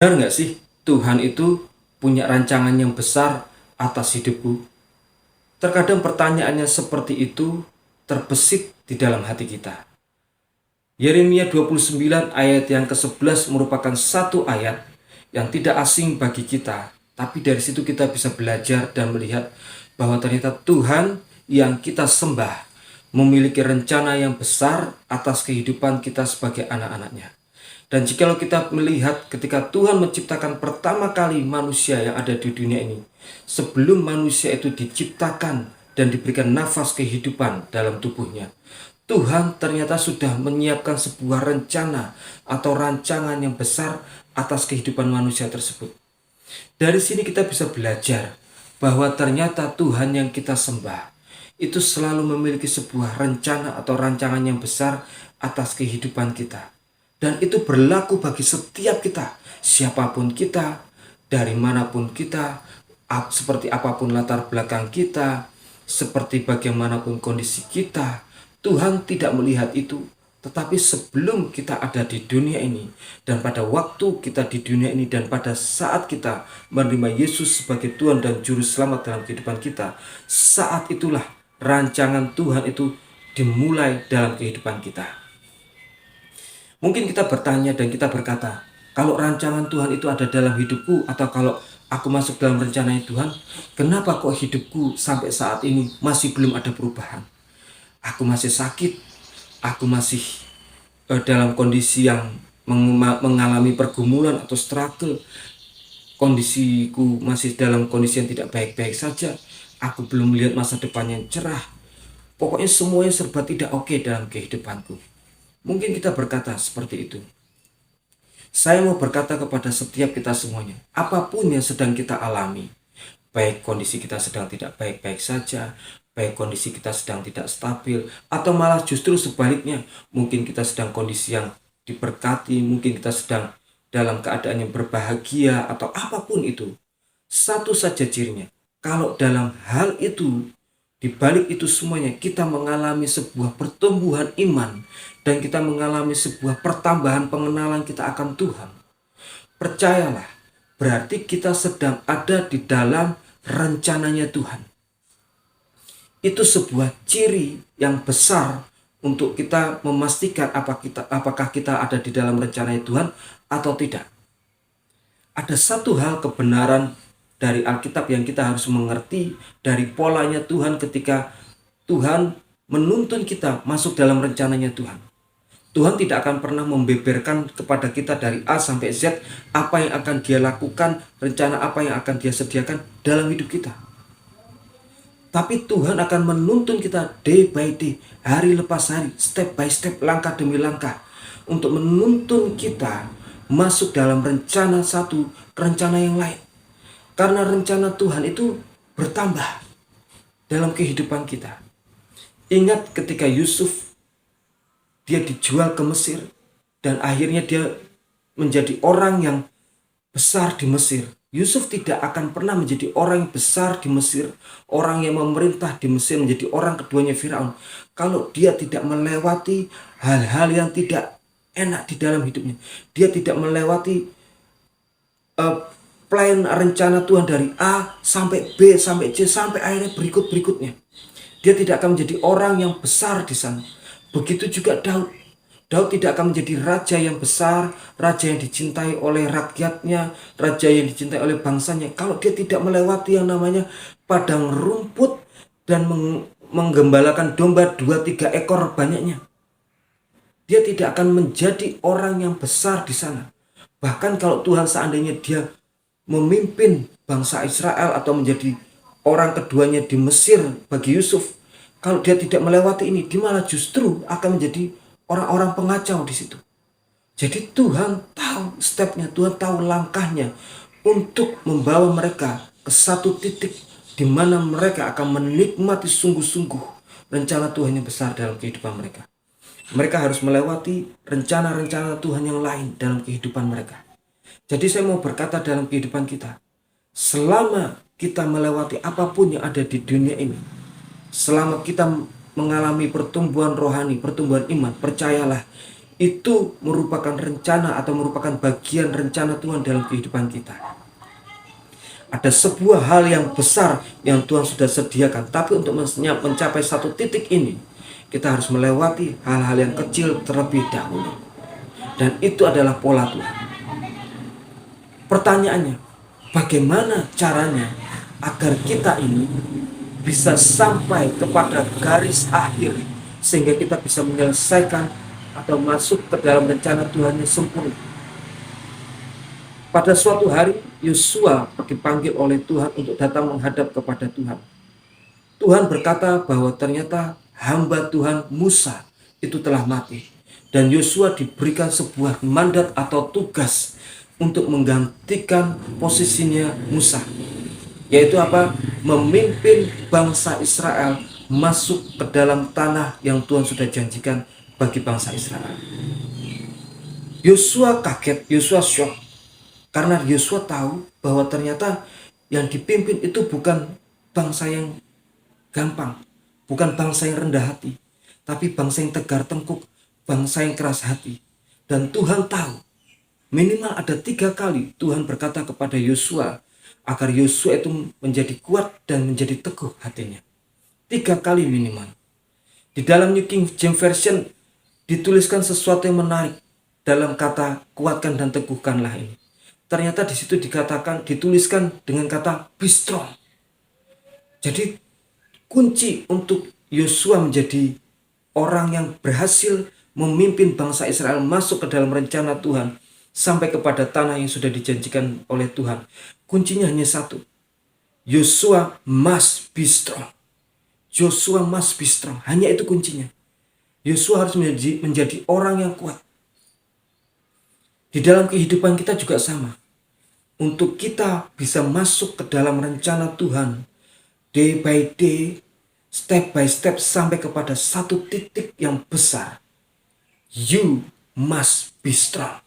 Benar nggak sih Tuhan itu punya rancangan yang besar atas hidupku? Terkadang pertanyaannya seperti itu terbesit di dalam hati kita. Yeremia 29 ayat yang ke-11 merupakan satu ayat yang tidak asing bagi kita. Tapi dari situ kita bisa belajar dan melihat bahwa ternyata Tuhan yang kita sembah memiliki rencana yang besar atas kehidupan kita sebagai anak-anaknya. Dan jikalau kita melihat ketika Tuhan menciptakan pertama kali manusia yang ada di dunia ini, sebelum manusia itu diciptakan dan diberikan nafas kehidupan dalam tubuhnya, Tuhan ternyata sudah menyiapkan sebuah rencana atau rancangan yang besar atas kehidupan manusia tersebut. Dari sini kita bisa belajar bahwa ternyata Tuhan yang kita sembah itu selalu memiliki sebuah rencana atau rancangan yang besar atas kehidupan kita. Dan itu berlaku bagi setiap kita, siapapun kita, dari manapun kita, seperti apapun latar belakang kita, seperti bagaimanapun kondisi kita. Tuhan tidak melihat itu. Tetapi sebelum kita ada di dunia ini, dan pada waktu kita di dunia ini, dan pada saat kita menerima Yesus sebagai Tuhan dan Juru Selamat dalam kehidupan kita, saat itulah rancangan Tuhan itu dimulai dalam kehidupan kita. Mungkin kita bertanya dan kita berkata, kalau rancangan Tuhan itu ada dalam hidupku, atau kalau aku masuk dalam rencananya Tuhan, kenapa kok hidupku sampai saat ini masih belum ada perubahan? Aku masih sakit, aku masih dalam kondisi yang mengalami pergumulan atau struggle. Kondisiku masih dalam kondisi yang tidak baik-baik saja. Aku belum melihat masa depan yang cerah. Pokoknya semuanya serba tidak oke dalam kehidupanku. Mungkin kita berkata seperti itu. Saya mau berkata kepada setiap kita semuanya, apapun yang sedang kita alami, baik kondisi kita sedang tidak baik-baik saja, baik kondisi kita sedang tidak stabil, atau malah justru sebaliknya, mungkin kita sedang kondisi yang diberkati, mungkin kita sedang dalam keadaan yang berbahagia, atau apapun itu. Satu saja cirinya, kalau dalam hal itu, di balik itu semuanya, kita mengalami sebuah pertumbuhan iman, dan kita mengalami sebuah pertambahan pengenalan kita akan Tuhan. Percayalah, berarti kita sedang ada di dalam rencananya Tuhan. Itu sebuah ciri yang besar untuk kita memastikan apakah kita ada di dalam rencananya Tuhan atau tidak. Ada satu hal kebenaran dari Alkitab yang kita harus mengerti dari polanya Tuhan ketika Tuhan menuntun kita masuk dalam rencananya Tuhan. Tuhan tidak akan pernah membeberkan kepada kita dari A sampai Z apa yang akan dia lakukan, rencana apa yang akan dia sediakan dalam hidup kita. Tapi Tuhan akan menuntun kita day by day, hari lepas hari, step by step, langkah demi langkah, untuk menuntun kita masuk dalam rencana satu ke rencana yang lain. Karena rencana Tuhan itu bertambah dalam kehidupan kita. Ingat ketika Yusuf, dia dijual ke Mesir, dan akhirnya dia menjadi orang yang besar di Mesir. Yusuf tidak akan pernah menjadi orang yang besar di Mesir, orang yang memerintah di Mesir, menjadi orang keduanya Firaun, kalau dia tidak melewati hal-hal yang tidak enak di dalam hidupnya. Dia tidak melewati plan rencana Tuhan dari A sampai B sampai C sampai akhirnya berikutnya. Dia tidak akan menjadi orang yang besar di sana. Begitu juga Daud. Daud tidak akan menjadi raja yang besar, raja yang dicintai oleh rakyatnya, raja yang dicintai oleh bangsanya, kalau dia tidak melewati yang namanya padang rumput dan menggembalakan domba 2-3 ekor banyaknya. Dia tidak akan menjadi orang yang besar di sana. Bahkan kalau Tuhan seandainya dia memimpin bangsa Israel atau menjadi orang keduanya di Mesir bagi Yusuf, kalau dia tidak melewati ini, dia malah justru akan menjadi orang-orang pengacau di situ. Jadi Tuhan tahu stepnya, Tuhan tahu langkahnya untuk membawa mereka ke satu titik di mana mereka akan menikmati sungguh-sungguh rencana Tuhan yang besar dalam kehidupan mereka. Mereka harus melewati rencana-rencana Tuhan yang lain dalam kehidupan mereka. Jadi saya mau berkata dalam kehidupan kita, selama kita melewati apapun yang ada di dunia ini, selama kita mengalami pertumbuhan rohani, pertumbuhan iman, percayalah itu merupakan rencana atau merupakan bagian rencana Tuhan dalam kehidupan kita. Ada sebuah hal yang besar yang Tuhan sudah sediakan, tapi untuk mencapai satu titik ini, kita harus melewati hal-hal yang kecil terlebih dahulu. Dan itu adalah pola Tuhan. Pertanyaannya, bagaimana caranya agar kita ini bisa sampai kepada garis akhir, sehingga kita bisa menyelesaikan atau masuk ke dalam rencana Tuhan yang sempurna. Pada suatu hari, Yosua dipanggil oleh Tuhan untuk datang menghadap kepada Tuhan. Tuhan berkata bahwa ternyata hamba Tuhan Musa itu telah mati. Dan Yosua diberikan sebuah mandat atau tugas untuk menggantikan posisinya Musa. Yaitu apa? Memimpin bangsa Israel masuk ke dalam tanah yang Tuhan sudah janjikan bagi bangsa Israel. Yosua kaget, Yosua shock. Karena Yosua tahu bahwa ternyata yang dipimpin itu bukan bangsa yang gampang, bukan bangsa yang rendah hati, tapi bangsa yang tegar tengkuk, bangsa yang keras hati. Dan Tuhan tahu, minimal ada 3 kali Tuhan berkata kepada Yosua agar Yosua itu menjadi kuat dan menjadi teguh hatinya. 3 kali minimal. Di dalam New King James Version dituliskan sesuatu yang menarik dalam kata kuatkan dan teguhkanlah ini. Ternyata di situ dituliskan dengan kata be strong. Jadi kunci untuk Yosua menjadi orang yang berhasil memimpin bangsa Israel masuk ke dalam rencana Tuhan sampai kepada tanah yang sudah dijanjikan oleh Tuhan. Kuncinya hanya satu. Yosua must be strong. Yosua must be strong. Hanya itu kuncinya. Yosua harus menjadi orang yang kuat. Di dalam kehidupan kita juga sama. Untuk kita bisa masuk ke dalam rencana Tuhan, day by day, step by step, sampai kepada satu titik yang besar, you must be strong.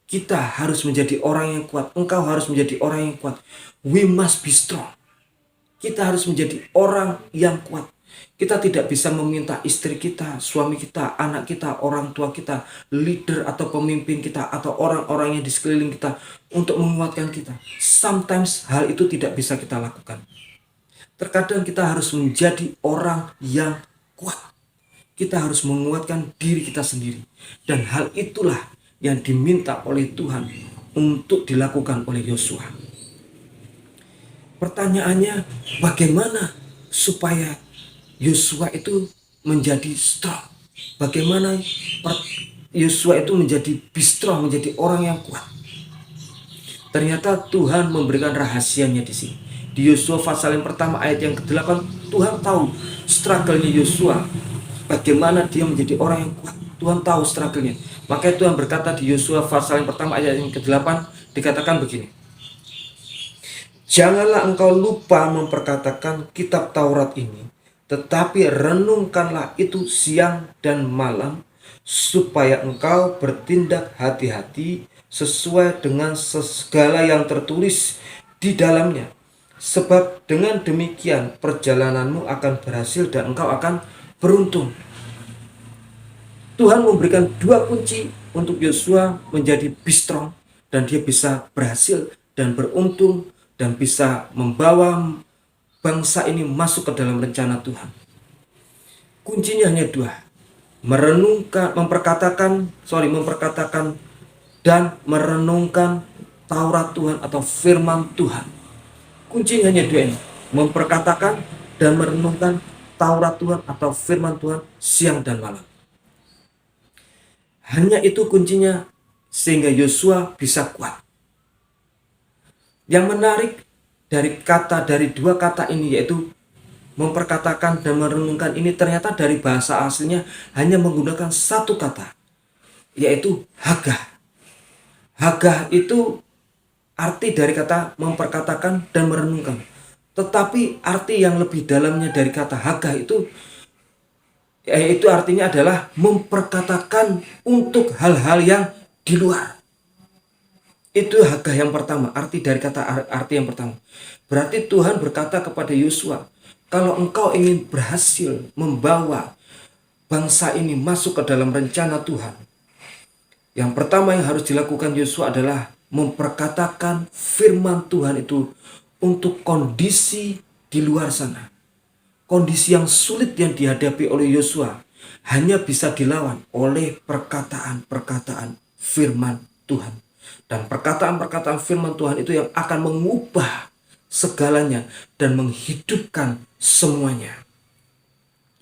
Kita harus menjadi orang yang kuat. Engkau harus menjadi orang yang kuat. We must be strong. Kita harus menjadi orang yang kuat. Kita tidak bisa meminta istri kita, suami kita, anak kita, orang tua kita, leader atau pemimpin kita, atau orang-orang yang di sekeliling kita untuk menguatkan kita. Sometimes hal itu tidak bisa kita lakukan. Terkadang kita harus menjadi orang yang kuat. Kita harus menguatkan diri kita sendiri. Dan hal itulah yang diminta oleh Tuhan untuk dilakukan oleh Yosua. Pertanyaannya, bagaimana supaya Yosua itu menjadi strong? Bagaimana Yosua itu menjadi strong, menjadi orang yang kuat? Ternyata Tuhan memberikan rahasianya di sini. Di Yosua pasal yang pertama ayat yang ke-8, Tuhan tahu struggle-nya Yosua. Bagaimana dia menjadi orang yang kuat. Tuhan tahu struggle-nya. Makanya Tuhan berkata di Yosua pasal yang pertama ayat yang ke-8 dikatakan begini. Janganlah engkau lupa memperkatakan kitab Taurat ini, tetapi renungkanlah itu siang dan malam, supaya engkau bertindak hati-hati sesuai dengan segala yang tertulis di dalamnya. Sebab dengan demikian perjalananmu akan berhasil dan engkau akan beruntung. Tuhan memberikan 2 kunci untuk Yosua menjadi be strong, dan dia bisa berhasil dan beruntung dan bisa membawa bangsa ini masuk ke dalam rencana Tuhan. Kuncinya hanya 2. Memperkatakan dan merenungkan Taurat Tuhan atau firman Tuhan. Kuncinya hanya 2 ini. Memperkatakan dan merenungkan Taurat Tuhan atau firman Tuhan siang dan malam. Hanya itu kuncinya sehingga Yosua bisa kuat. Yang menarik dari 2 kata ini, yaitu memperkatakan dan merenungkan ini, ternyata dari bahasa aslinya hanya menggunakan 1 kata, yaitu hagah. Hagah itu arti dari kata memperkatakan dan merenungkan. Tetapi arti yang lebih dalamnya dari kata hagah itu artinya adalah memperkatakan untuk hal-hal yang di luar. Itu hagah yang pertama, arti yang pertama. Berarti Tuhan berkata kepada Yosua, kalau engkau ingin berhasil membawa bangsa ini masuk ke dalam rencana Tuhan, Yang pertama yang harus dilakukan Yosua adalah memperkatakan firman Tuhan itu untuk kondisi di luar sana. Kondisi yang sulit yang dihadapi oleh Yosua hanya bisa dilawan oleh perkataan-perkataan firman Tuhan. Dan perkataan-perkataan firman Tuhan itu yang akan mengubah segalanya dan menghidupkan semuanya.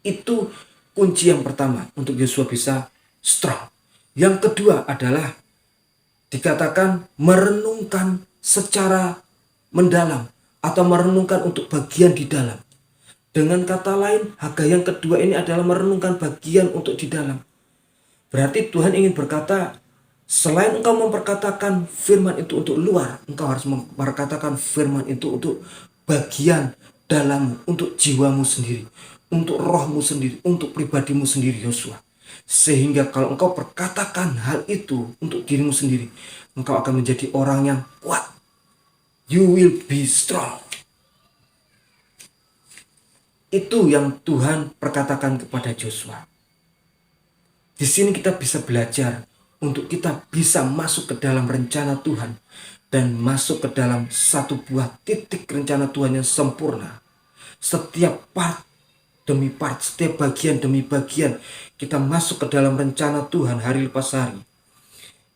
Itu kunci yang pertama untuk Yosua bisa strong. Yang kedua adalah dikatakan merenungkan secara mendalam atau merenungkan untuk bagian di dalam. Dengan kata lain, Hagai yang kedua ini adalah merenungkan bagian untuk di dalam. Berarti Tuhan ingin berkata, selain engkau memperkatakan firman itu untuk luar, engkau harus memperkatakan firman itu untuk bagian dalam, untuk jiwamu sendiri, untuk rohmu sendiri, untuk pribadimu sendiri Yosua. Sehingga kalau engkau perkatakan hal itu untuk dirimu sendiri, engkau akan menjadi orang yang kuat. You will be strong. Itu yang Tuhan perkatakan kepada Yosua. Di sini kita bisa belajar untuk kita bisa masuk ke dalam rencana Tuhan dan masuk ke dalam satu buah titik rencana Tuhan yang sempurna. Setiap part demi part, setiap bagian demi bagian kita masuk ke dalam rencana Tuhan hari lepas hari.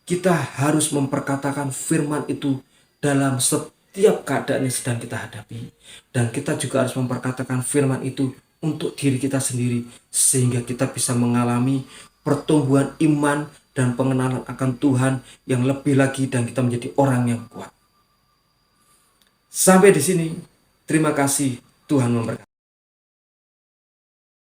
Kita harus memperkatakan firman itu dalam setiap keadaan yang sedang kita hadapi. Dan kita juga harus memperkatakan firman itu untuk diri kita sendiri, sehingga kita bisa mengalami pertumbuhan iman dan pengenalan akan Tuhan yang lebih lagi, dan kita menjadi orang yang kuat. Sampai di sini, terima kasih, Tuhan memberkati.